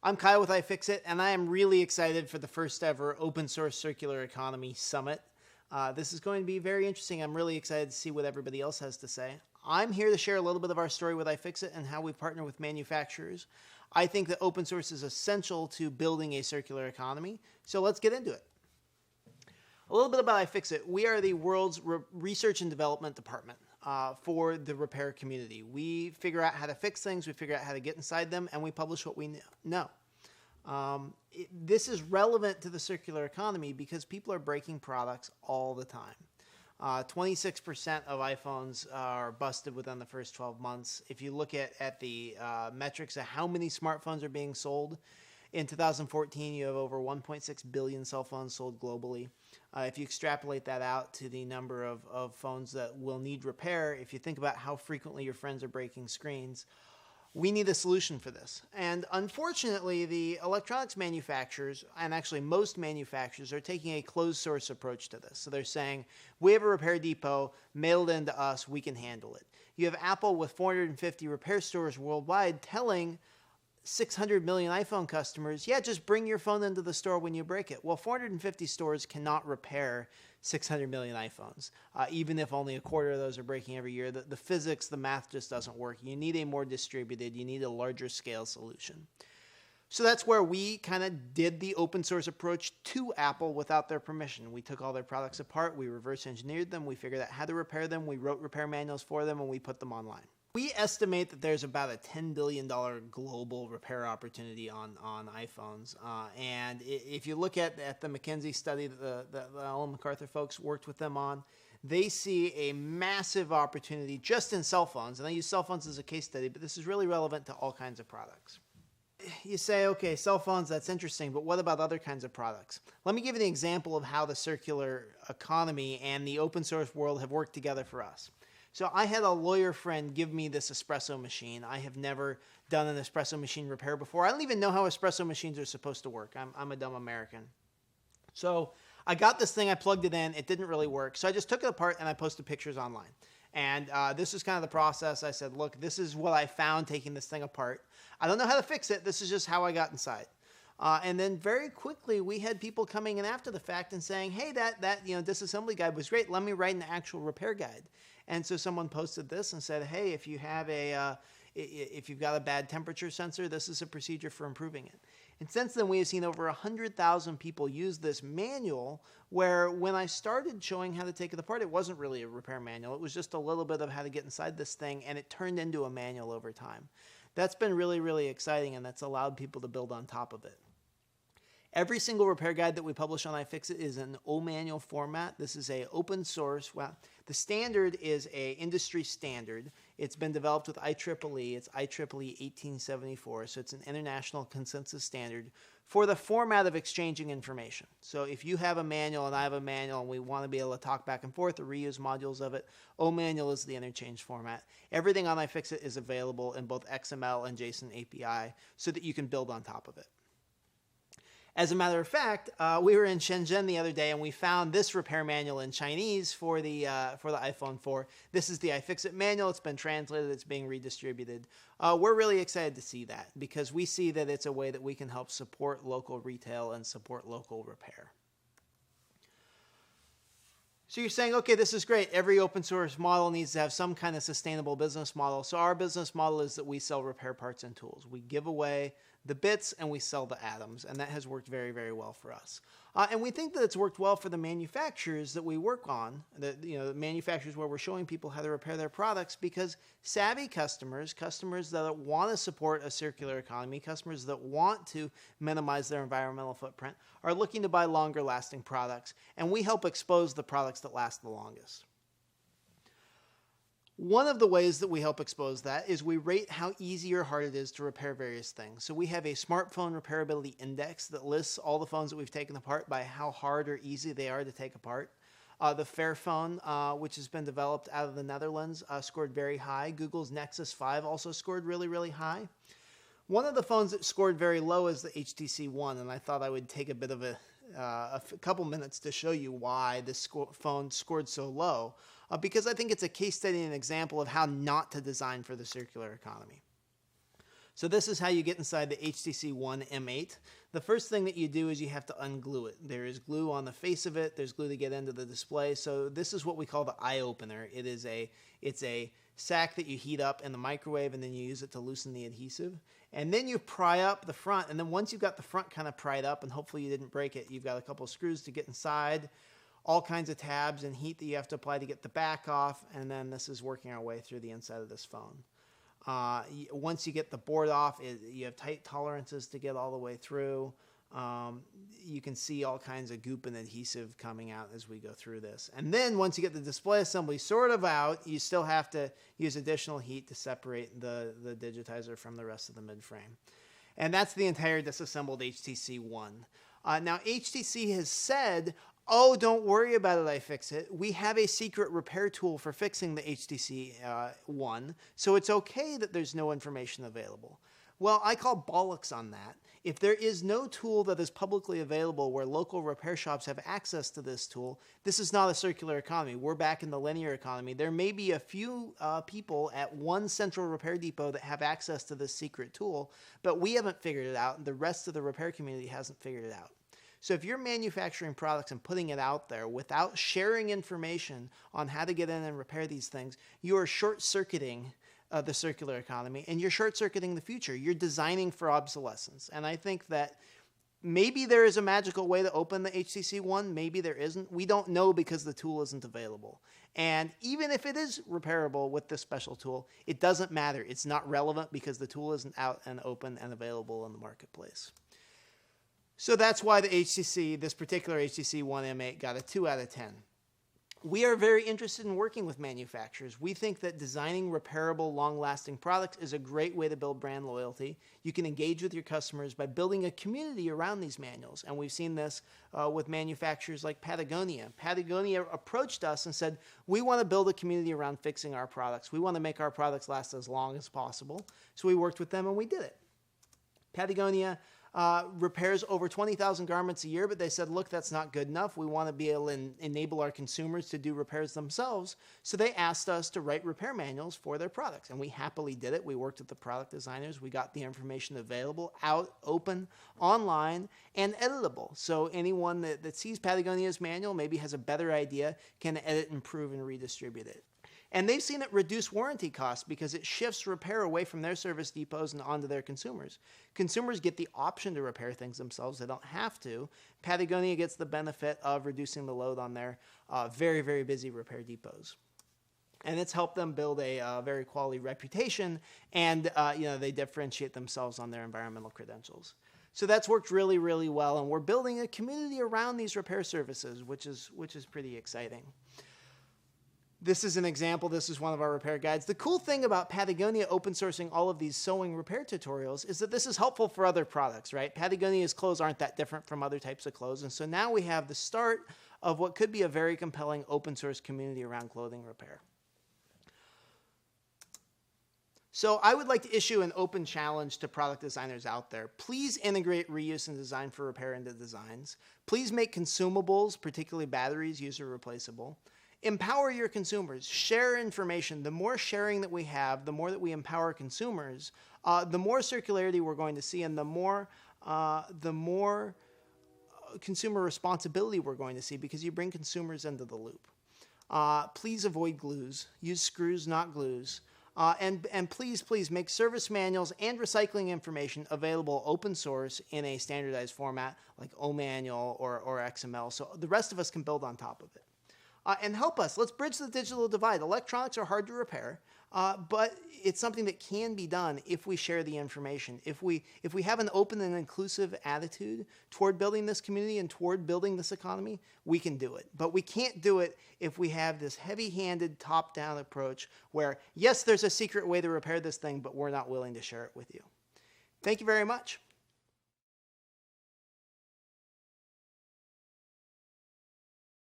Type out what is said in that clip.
I'm Kyle with iFixit, and I am really excited for the first ever Open Source Circular Economy Summit. This is going to be very interesting. I'm really excited to see what everybody else has to say. I'm here to share a little bit of our story with iFixit and how we partner with manufacturers. I think that open source is essential to building a circular economy, so let's get into it. A little bit about iFixit. We are the world's research and development department for the repair community. We figure out how to fix things, we figure out how to get inside them, and we publish what we know. This is relevant to the circular economy because people are breaking products all the time. 26% of iPhones are busted within the first 12 months. If you look at the metrics of how many smartphones are being sold, in 2014, you have over 1.6 billion cell phones sold globally. If you extrapolate that out to the number of phones that will need repair, if you think about how frequently your friends are breaking screens, we need a solution for this. And unfortunately, the electronics manufacturers, and actually most manufacturers, are taking a closed source approach to this. So they're saying, we have a repair depot, mail it into us, we can handle it. You have Apple with 450 repair stores worldwide telling 600 million iPhone customers, yeah, just bring your phone into the store when you break it. Well, 450 stores cannot repair 600 million iPhones, even if only a quarter of those are breaking every year. The physics, the math just doesn't work. You need a more distributed, you need a larger scale solution. So that's where we kind of did the open source approach to Apple without their permission. We took all their products apart, we reverse engineered them, we figured out how to repair them, we wrote repair manuals for them, and we put them online. We estimate that there's about a $10 billion global repair opportunity on iPhones. And if you look at the McKinsey study that the Ellen MacArthur folks worked with them on, they see a massive opportunity just in cell phones. And I use cell phones as a case study, but this is really relevant to all kinds of products. You say, okay, cell phones, that's interesting, but what about other kinds of products? Let me give you an example of how the circular economy and the open source world have worked together for us. So I had a lawyer friend give me this espresso machine. I have never done an espresso machine repair before. I don't even know how espresso machines are supposed to work. I'm a dumb American. So I got this thing, I plugged it in, it didn't really work. So I just took it apart and I posted pictures online. And this is kind of the process. I said, look, this is what I found taking this thing apart. I don't know how to fix it. This is just how I got inside. And then very quickly, we had people coming in after the fact and saying, hey, that disassembly guide was great. Let me write an actual repair guide. And so someone posted this and said, hey, if you have if you've got a bad temperature sensor, this is a procedure for improving it. And since then, we have seen over 100,000 people use this manual, where when I started showing how to take it apart, it wasn't really a repair manual. It was just a little bit of how to get inside this thing, and it turned into a manual over time. That's been really, really exciting, and that's allowed people to build on top of it. Every single repair guide that we publish on iFixit is in OManual format. This is a open source. Well, the standard is a industry standard. It's been developed with IEEE. It's IEEE 1874, so it's an international consensus standard for the format of exchanging information. So if you have a manual and I have a manual and we want to be able to talk back and forth or reuse modules of it, OManual is the interchange format. Everything on iFixit is available in both XML and JSON API so that you can build on top of it. As a matter of fact, we were in Shenzhen the other day and we found this repair manual in Chinese for the iPhone 4. This is the iFixit manual. It's been translated. It's being redistributed. We're really excited to see that because we see that it's a way that we can help support local retail and support local repair. So you're saying, okay, this is great. Every open source model needs to have some kind of sustainable business model. So our business model is that we sell repair parts and tools. We give away the bits and we sell the atoms, and that has worked very, very well for us. And we think that it's worked well for the manufacturers that we work on, the manufacturers where we're showing people how to repair their products, because savvy customers that want to support a circular economy, customers that want to minimize their environmental footprint, are looking to buy longer lasting products, and we help expose the products that last the longest. One of the ways that we help expose that is we rate how easy or hard it is to repair various things. So we have a smartphone repairability index that lists all the phones that we've taken apart by how hard or easy they are to take apart. The Fairphone, which has been developed out of the Netherlands, scored very high. Google's Nexus 5 also scored really, really high. One of the phones that scored very low is the HTC One, and I thought I would take a bit of a couple minutes to show you why this phone scored so low, because I think it's a case study and an example of how not to design for the circular economy. So this is how you get inside the HTC One M8. The first thing that you do is you have to unglue it. There is glue on the face of it. There's glue to get into the display. So this is what we call the eye opener. It's a sack that you heat up in the microwave, and then you use it to loosen the adhesive. And then you pry up the front. And then once you've got the front kind of pried up, and hopefully you didn't break it, you've got a couple of screws to get inside, all kinds of tabs and heat that you have to apply to get the back off. And then this is working our way through the inside of this phone. Once you get the board off, you have tight tolerances to get all the way through. You can see all kinds of goop and adhesive coming out as we go through this. And then once you get the display assembly sort of out, you still have to use additional heat to separate the digitizer from the rest of the midframe. And that's the entire disassembled HTC One. Now, HTC has said, oh, don't worry about it, iFixit. We have a secret repair tool for fixing the HTC One, so it's okay that there's no information available. Well, I call bollocks on that. If there is no tool that is publicly available where local repair shops have access to this tool, this is not a circular economy. We're back in the linear economy. There may be a few people at one central repair depot that have access to this secret tool, but we haven't figured it out, and the rest of the repair community hasn't figured it out. So if you're manufacturing products and putting it out there without sharing information on how to get in and repair these things, you are short-circuiting the circular economy, and you're short-circuiting the future. You're designing for obsolescence. And I think that maybe there is a magical way to open the HTC One. Maybe there isn't. We don't know because the tool isn't available. And even if it is repairable with this special tool, it doesn't matter. It's not relevant because the tool isn't out and open and available in the marketplace. So that's why the HTC, this particular HTC One M8, got a 2 out of 10. We are very interested in working with manufacturers. We think that designing repairable, long-lasting products is a great way to build brand loyalty. You can engage with your customers by building a community around these manuals, and we've seen this with manufacturers like Patagonia. Patagonia approached us and said, we want to build a community around fixing our products. We want to make our products last as long as possible. So we worked with them, and we did it. Patagonia repairs over 20,000 garments a year, but they said, look, that's not good enough. We want to be able to enable our consumers to do repairs themselves. So they asked us to write repair manuals for their products, and we happily did it. We worked with the product designers. We got the information available, out, open, online, and editable. So anyone that sees Patagonia's manual maybe has a better idea, can edit, improve, and redistribute it. And they've seen it reduce warranty costs because it shifts repair away from their service depots and onto their consumers. Consumers get the option to repair things themselves. They don't have to. Patagonia gets the benefit of reducing the load on their very, very busy repair depots. And it's helped them build a very quality reputation, and they differentiate themselves on their environmental credentials. So that's worked really, really well, and we're building a community around these repair services, which is pretty exciting. This is an example. This is one of our repair guides. The cool thing about Patagonia open sourcing all of these sewing repair tutorials is that this is helpful for other products, right? Patagonia's clothes aren't that different from other types of clothes. And so now we have the start of what could be a very compelling open source community around clothing repair. So I would like to issue an open challenge to product designers out there. Please integrate reuse and design for repair into designs. Please make consumables, particularly batteries, user replaceable. Empower your consumers. Share information. The more sharing that we have, the more that we empower consumers, the more circularity we're going to see, and the more consumer responsibility we're going to see, because you bring consumers into the loop. Please avoid glues. Use screws, not glues. And please make service manuals and recycling information available open source in a standardized format like OManual or XML, so the rest of us can build on top of it. And help us. Let's bridge the digital divide. Electronics are hard to repair, but it's something that can be done if we share the information. If we have an open and inclusive attitude toward building this community and toward building this economy, we can do it. But we can't do it if we have this heavy-handed, top-down approach where, yes, there's a secret way to repair this thing, but we're not willing to share it with you. Thank you very much.